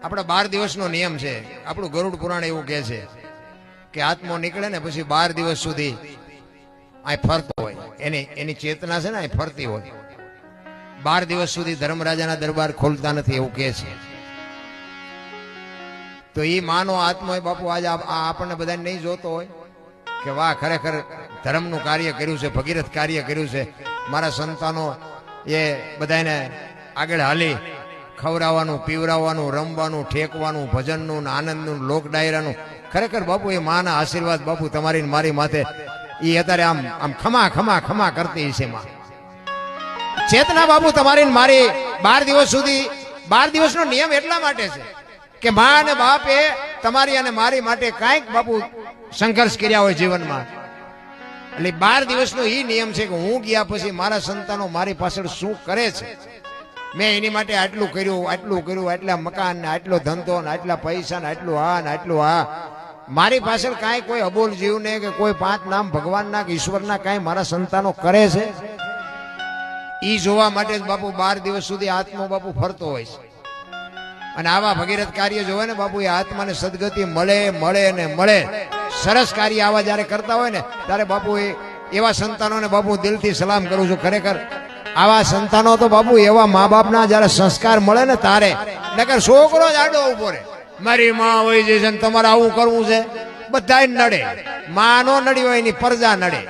આપણા 12 દિવસનો નિયમ છે. આપણું ગરુડ પુરાણ એવું કહે છે કે આત્મો નીકળે ને પછી 12 દિવસ સુધી આ ફરતો હોય, એની ચેતના છે ને આ ફરતી હોય. 12 દિવસ સુધી ધર્મરાજાના દરબાર ખોલતા નથી એવું કહે છે. તો એ માનો આત્મા હોય બાપુ આજે આપણને બધાને નહીં જોતો હોય કે વાહ ખરેખર ધર્મનું કાર્ય કર્યું છે, ભગીરથ કાર્ય કર્યું છે, મારા સંતાનો એ બધાને આગળ હાલી ખવડાવવાનું, પીવડાવવાનું, રમવાનું, ઠેકવાનું, ભજનનું, આનંદનું, લોક ડાયરાનું. ખરેખર બાપુ એ માના આશીર્વાદ બાપુ તમારી મારી માથે એ અત્યારે આમ ખમા ખમા ખમા કરતી છે. માં ચેતના બાપુ તમારી મારી 12 દિવસ સુધી, 12 દિવસનો નિયમ એટલા માટે છે કે મા અને બાપે તમારી અને મારી માટે કાંઈક બાપુ સંઘર્ષ કર્યા હોય જીવનમાં. એટલે 12 દિવસનો એ નિયમ છે કે હું ગયા પછી મારા સંતાનો મારી પાછળ શું કરે છે. મેં એની માટે આટલું કર્યું, આટલા મકાન ને આટલો ધંધો ને આટલા પૈસા ને આટલું આ ને આટલું આ. મારી પાછળ કાંઈ કોઈ અબોલ જીવને કે કોઈ 5 નામ ભગવાનના કે ઈશ્વરના કાંઈ મારા સંતાનો કરે છે ઈ જોવા માટે જ બાપુ 12 દિવસ સુધી આત્મો બાપુ ફરતો હોય છે. અને આવા ભગીરથ કાર્ય જોવે ને બાપુ એ આત્માને સદગતિ મળે ને મળે. સરસ કાર્ય આવા જયારે કરતા હોય ને ત્યારે બાપુ એવા સંતાનોને બાપુ દિલથી સલામ કરું છું. ખરેખર આવા સંતાનો તો બાપુ એવા મા બાપના જયારે સંસ્કાર મળે ને તારે, નકર છોકરો જ આડો ઉભો રહે. મારી માં હોય છે તમારે આવું કરવું છે, બધા નડે. માં નો નડી હોય એની પ્રજા નડે.